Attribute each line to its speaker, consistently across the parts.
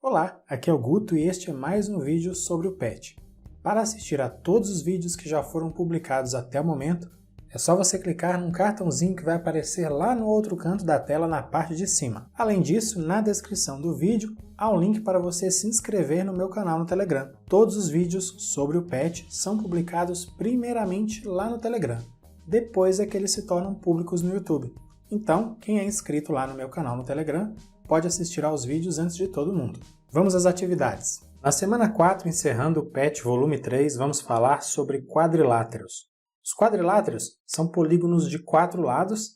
Speaker 1: Olá, aqui é o Guto e este é mais um vídeo sobre o PET. Para assistir a todos os vídeos que já foram publicados até o momento, é só você clicar num cartãozinho que vai aparecer lá no outro canto da tela na parte de cima. Além disso, na descrição do vídeo há um link para você se inscrever no meu canal no Telegram. Todos os vídeos sobre o PET são publicados primeiramente lá no Telegram, depois é que eles se tornam públicos no YouTube. Então, quem é inscrito lá no meu canal no Telegram pode assistir aos vídeos antes de todo mundo. Vamos às atividades. Na semana 4, encerrando o PET volume 3, vamos falar sobre quadriláteros. Os quadriláteros são polígonos de 4 lados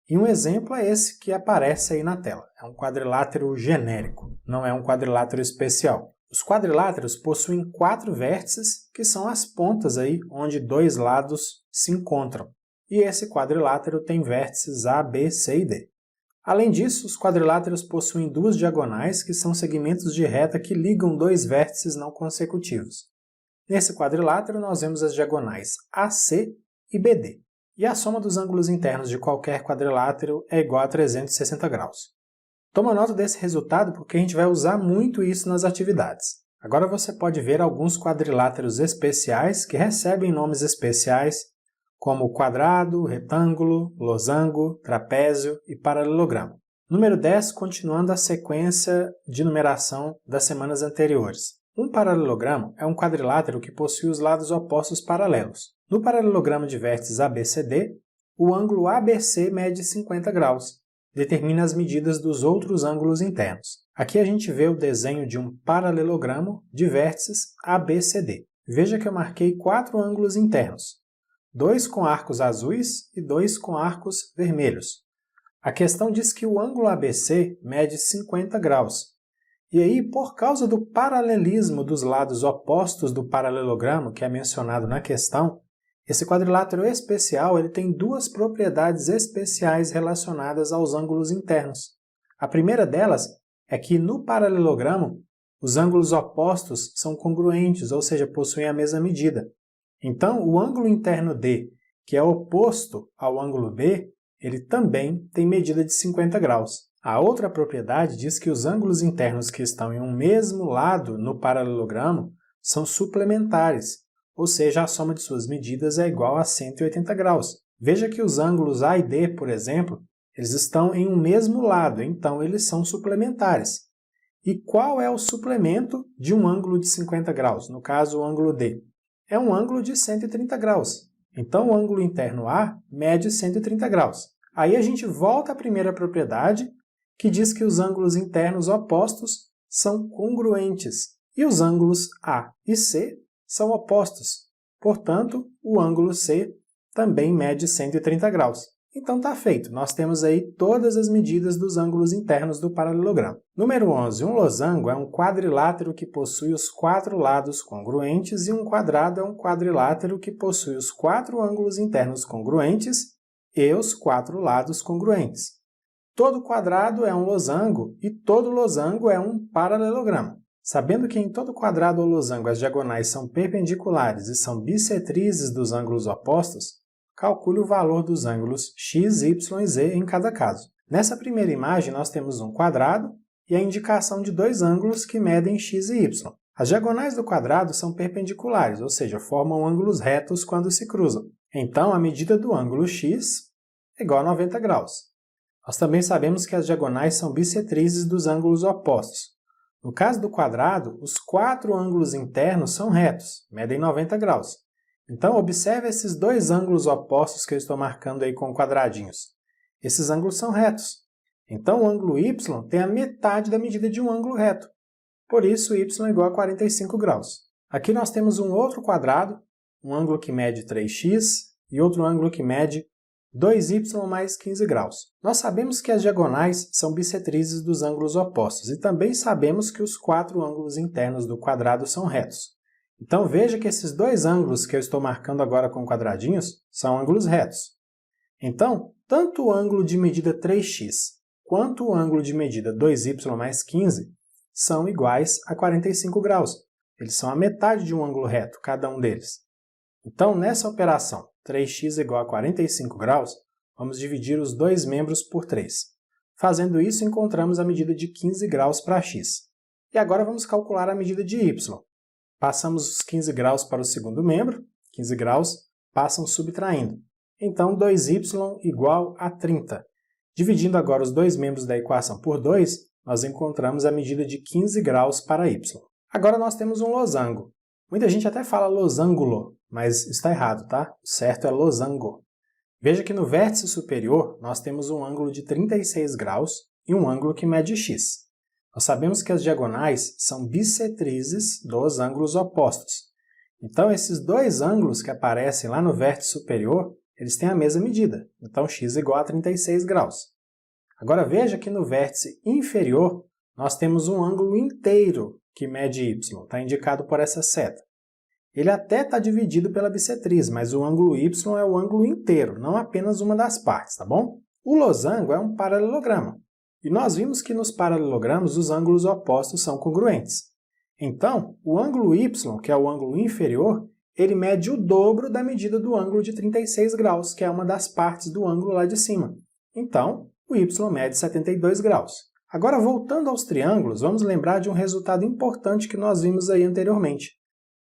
Speaker 1: e um exemplo é esse que aparece aí na tela. É um quadrilátero genérico, não é um quadrilátero especial. Os quadriláteros possuem 4 vértices, que são as pontas aí onde dois lados se encontram. E esse quadrilátero tem vértices A, B, C e D. Além disso, os quadriláteros possuem duas diagonais, que são segmentos de reta que ligam dois vértices não consecutivos. Nesse quadrilátero, nós vemos as diagonais AC e BD. E a soma dos ângulos internos de qualquer quadrilátero é igual a 360 graus. Toma nota desse resultado porque a gente vai usar muito isso nas atividades. Agora você pode ver alguns quadriláteros especiais que recebem nomes especiais, como quadrado, retângulo, losango, trapézio e paralelogramo. Número 10, continuando a sequência de numeração das semanas anteriores. Um paralelogramo é um quadrilátero que possui os lados opostos paralelos. No paralelogramo de vértices ABCD, o ângulo ABC mede 50 graus. Determina as medidas dos outros ângulos internos. Aqui a gente vê o desenho de um paralelogramo de vértices ABCD. Veja que eu marquei 4 ângulos internos. 2 com arcos azuis e 2 com arcos vermelhos. A questão diz que o ângulo ABC mede 50 graus. E aí, por causa do paralelismo dos lados opostos do paralelogramo, que é mencionado na questão, esse quadrilátero especial ele tem duas propriedades especiais relacionadas aos ângulos internos. A primeira delas é que no paralelogramo, os ângulos opostos são congruentes, ou seja, possuem a mesma medida. Então, o ângulo interno D, que é oposto ao ângulo B, ele também tem medida de 50 graus. A outra propriedade diz que os ângulos internos que estão em um mesmo lado no paralelogramo são suplementares, ou seja, a soma de suas medidas é igual a 180 graus. Veja que os ângulos A e D, por exemplo, eles estão em um mesmo lado, então eles são suplementares. E qual é o suplemento de um ângulo de 50 graus? No caso, o ângulo D. É um ângulo de 130 graus. Então, o ângulo interno A mede 130 graus. Aí a gente volta à primeira propriedade, que diz que os ângulos internos opostos são congruentes. E os ângulos A e C são opostos. Portanto, o ângulo C também mede 130 graus. Então está feito. Nós temos aí todas as medidas dos ângulos internos do paralelogramo. Número 11. Um losango é um quadrilátero que possui os 4 lados congruentes e um quadrado é um quadrilátero que possui os 4 ângulos internos congruentes e os 4 lados congruentes. Todo quadrado é um losango e todo losango é um paralelogramo. Sabendo que em todo quadrado ou losango as diagonais são perpendiculares e são bissetrizes dos ângulos opostos, calcule o valor dos ângulos x, y e z em cada caso. Nessa primeira imagem, nós temos um quadrado e a indicação de dois ângulos que medem x e y. As diagonais do quadrado são perpendiculares, ou seja, formam ângulos retos quando se cruzam. Então, a medida do ângulo x é igual a 90 graus. Nós também sabemos que as diagonais são bissetrizes dos ângulos opostos. No caso do quadrado, os 4 ângulos internos são retos, medem 90 graus. Então, observe esses dois ângulos opostos que eu estou marcando aí com quadradinhos. Esses ângulos são retos. Então, o ângulo y tem a metade da medida de um ângulo reto. Por isso, y é igual a 45 graus. Aqui nós temos um outro quadrado, um ângulo que mede 3x e outro ângulo que mede 2y mais 15 graus. Nós sabemos que as diagonais são bissetrizes dos ângulos opostos e também sabemos que os 4 ângulos internos do quadrado são retos. Então, veja que esses dois ângulos que eu estou marcando agora com quadradinhos são ângulos retos. Então, tanto o ângulo de medida 3x quanto o ângulo de medida 2y mais 15 são iguais a 45 graus. Eles são a metade de um ângulo reto, cada um deles. Então, nessa operação, 3x igual a 45 graus, vamos dividir os dois membros por 3. Fazendo isso, encontramos a medida de 15 graus para x. E agora vamos calcular a medida de y. Passamos os 15 graus para o segundo membro, 15 graus passam subtraindo. Então, 2y igual a 30. Dividindo agora os dois membros da equação por 2, nós encontramos a medida de 15 graus para y. Agora nós temos um losango. Muita gente até fala losangulo, mas está errado, tá? O certo é losango. Veja que no vértice superior nós temos um ângulo de 36 graus e um ângulo que mede x. Nós sabemos que as diagonais são bissetrizes dos ângulos opostos. Então, esses dois ângulos que aparecem lá no vértice superior, eles têm a mesma medida. Então, x igual a 36 graus. Agora, veja que no vértice inferior, nós temos um ângulo inteiro que mede y. Está indicado por essa seta. Ele até está dividido pela bissetriz, mas o ângulo y é o ângulo inteiro, não apenas uma das partes, tá bom? O losango é um paralelogramo. E nós vimos que nos paralelogramos os ângulos opostos são congruentes. Então, o ângulo y, que é o ângulo inferior, ele mede o dobro da medida do ângulo de 36 graus, que é uma das partes do ângulo lá de cima. Então, o y mede 72 graus. Agora, voltando aos triângulos, vamos lembrar de um resultado importante que nós vimos aí anteriormente.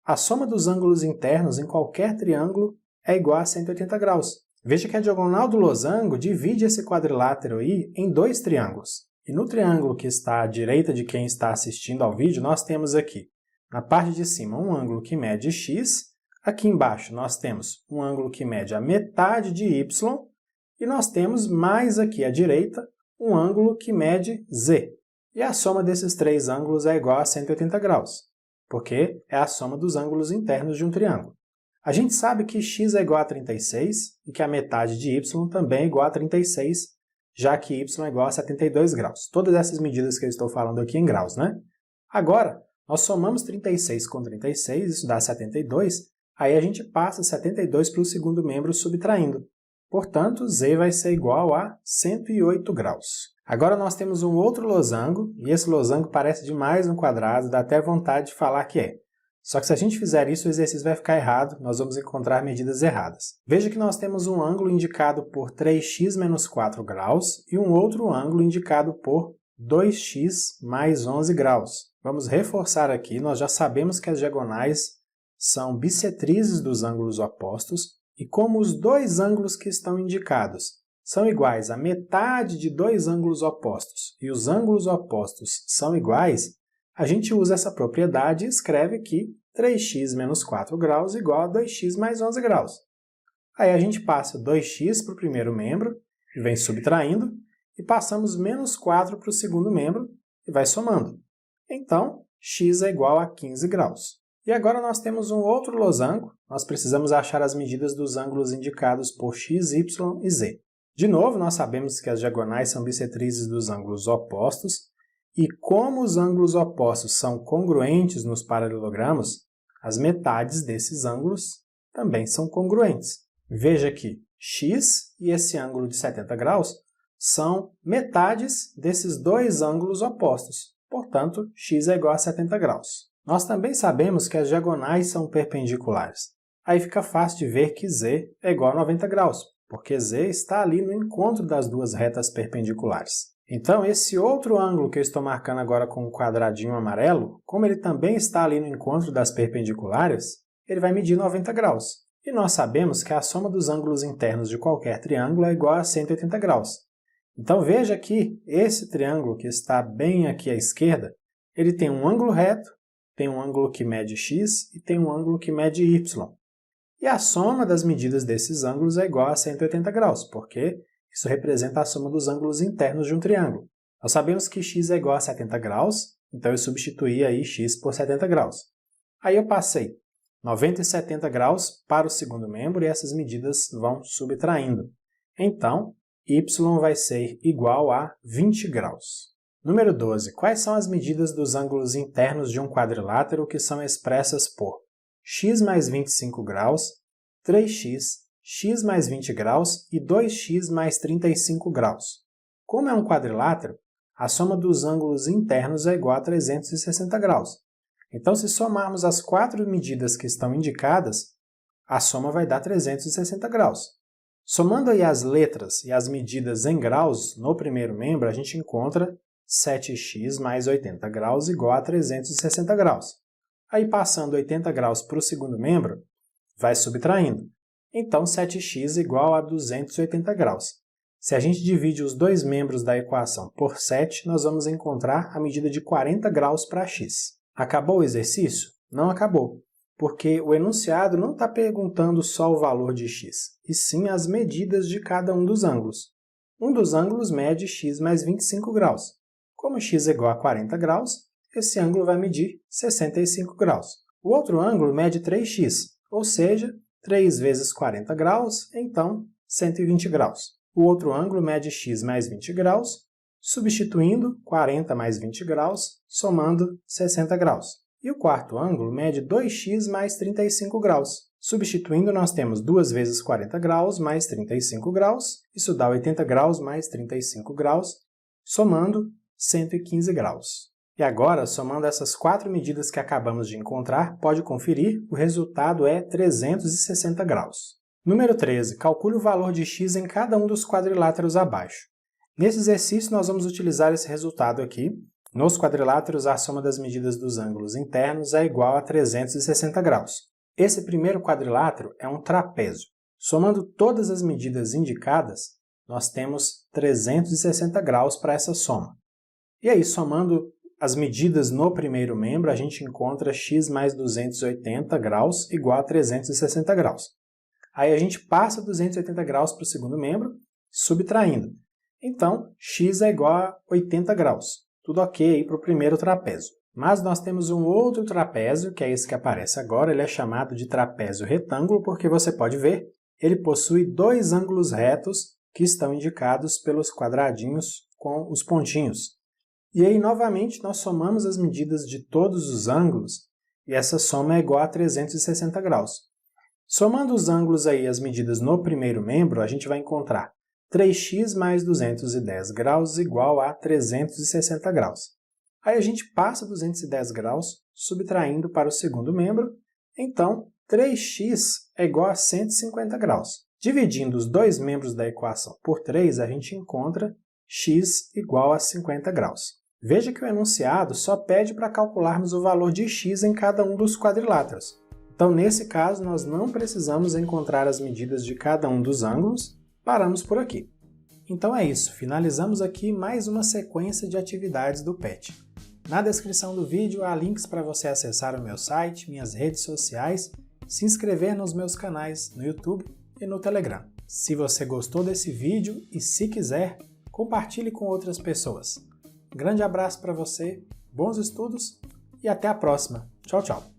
Speaker 1: A soma dos ângulos internos em qualquer triângulo é igual a 180 graus. Veja que a diagonal do losango divide esse quadrilátero aí em dois triângulos. E no triângulo que está à direita de quem está assistindo ao vídeo, nós temos aqui, na parte de cima, um ângulo que mede x. Aqui embaixo nós temos um ângulo que mede a metade de y. E nós temos mais aqui à direita um ângulo que mede z. E a soma desses três ângulos é igual a 180 graus, porque é a soma dos ângulos internos de um triângulo. A gente sabe que x é igual a 36 e que a metade de y também é igual a 36, já que y é igual a 72 graus. Todas essas medidas que eu estou falando aqui em graus, né? Agora, nós somamos 36 com 36, isso dá 72, aí a gente passa 72 para o segundo membro subtraindo. Portanto, z vai ser igual a 108 graus. Agora nós temos um outro losango, e esse losango parece demais um quadrado, dá até vontade de falar que é. Só que se a gente fizer isso, o exercício vai ficar errado, nós vamos encontrar medidas erradas. Veja que nós temos um ângulo indicado por 3x menos 4 graus e um outro ângulo indicado por 2x mais 11 graus. Vamos reforçar aqui, nós já sabemos que as diagonais são bissetrizes dos ângulos opostos, e como os dois ângulos que estão indicados são iguais à metade de dois ângulos opostos, e os ângulos opostos são iguais, a gente usa essa propriedade e escreve que 3x menos 4 graus igual a 2x mais 11 graus. Aí a gente passa 2x para o primeiro membro, e vem subtraindo, e passamos menos 4 para o segundo membro, e vai somando. Então, x é igual a 15 graus. E agora nós temos um outro losango, nós precisamos achar as medidas dos ângulos indicados por x, y e z. De novo, nós sabemos que as diagonais são bissetrizes dos ângulos opostos, e como os ângulos opostos são congruentes nos paralelogramos, as metades desses ângulos também são congruentes. Veja que x e esse ângulo de 70 graus são metades desses dois ângulos opostos. Portanto, x é igual a 70 graus. Nós também sabemos que as diagonais são perpendiculares. Aí fica fácil de ver que z é igual a 90 graus, porque z está ali no encontro das duas retas perpendiculares. Então, esse outro ângulo que eu estou marcando agora com um quadradinho amarelo, como ele também está ali no encontro das perpendiculares, ele vai medir 90 graus. E nós sabemos que a soma dos ângulos internos de qualquer triângulo é igual a 180 graus. Então, veja aqui, esse triângulo que está bem aqui à esquerda, ele tem um ângulo reto, tem um ângulo que mede x e tem um ângulo que mede y. E a soma das medidas desses ângulos é igual a 180 graus, porque isso representa a soma dos ângulos internos de um triângulo. Nós sabemos que x é igual a 70 graus, então eu substituí aí x por 70 graus. Aí eu passei 90 e 70 graus para o segundo membro e essas medidas vão subtraindo. Então, y vai ser igual a 20 graus. Número 12. Quais são as medidas dos ângulos internos de um quadrilátero que são expressas por x mais 25 graus, 3x, x mais 20 graus e 2x mais 35 graus. Como é um quadrilátero, a soma dos ângulos internos é igual a 360 graus. Então, se somarmos as quatro medidas que estão indicadas, a soma vai dar 360 graus. Somando aí as letras e as medidas em graus no primeiro membro, a gente encontra 7x mais 80 graus igual a 360 graus. Aí, passando 80 graus para o segundo membro, vai subtraindo. Então, 7x igual a 280 graus. Se a gente divide os dois membros da equação por 7, nós vamos encontrar a medida de 40 graus para x. Acabou o exercício? Não acabou, porque o enunciado não está perguntando só o valor de x, e sim as medidas de cada um dos ângulos. Um dos ângulos mede x mais 25 graus. Como x é igual a 40 graus, esse ângulo vai medir 65 graus. O outro ângulo mede 3x, ou seja, 3 vezes 40 graus, então 120 graus. O outro ângulo mede x mais 20 graus, substituindo 40 mais 20 graus, somando 60 graus. E o quarto ângulo mede 2x mais 35 graus. Substituindo, nós temos 2 vezes 40 graus mais 35 graus, isso dá 80 graus mais 35 graus, somando 115 graus. E agora, somando essas 4 medidas que acabamos de encontrar, pode conferir, o resultado é 360 graus. Número 13. Calcule o valor de x em cada um dos quadriláteros abaixo. Nesse exercício, nós vamos utilizar esse resultado aqui. Nos quadriláteros, a soma das medidas dos ângulos internos é igual a 360 graus. Esse primeiro quadrilátero é um trapézio. Somando todas as medidas indicadas, nós temos 360 graus para essa soma. E aí, somando as medidas no primeiro membro, a gente encontra x mais 280 graus igual a 360 graus. Aí a gente passa 280 graus para o segundo membro, subtraindo. Então, x é igual a 80 graus. Tudo ok aí para o primeiro trapézio. Mas nós temos um outro trapézio, que é esse que aparece agora. Ele é chamado de trapézio retângulo, porque você pode ver, ele possui dois ângulos retos que estão indicados pelos quadradinhos com os pontinhos. E aí, novamente, nós somamos as medidas de todos os ângulos, e essa soma é igual a 360 graus. Somando os ângulos aí, as medidas no primeiro membro, a gente vai encontrar 3x mais 210 graus igual a 360 graus. Aí a gente passa 210 graus, subtraindo para o segundo membro, então 3x é igual a 150 graus. Dividindo os dois membros da equação por 3, a gente encontra x igual a 50 graus. Veja que o enunciado só pede para calcularmos o valor de x em cada um dos quadriláteros. Então, nesse caso, nós não precisamos encontrar as medidas de cada um dos ângulos, paramos por aqui. Então é isso, finalizamos aqui mais uma sequência de atividades do PET. Na descrição do vídeo há links para você acessar o meu site, minhas redes sociais, se inscrever nos meus canais no YouTube e no Telegram. Se você gostou desse vídeo e se quiser, compartilhe com outras pessoas. Grande abraço para você, bons estudos e até a próxima. Tchau, tchau!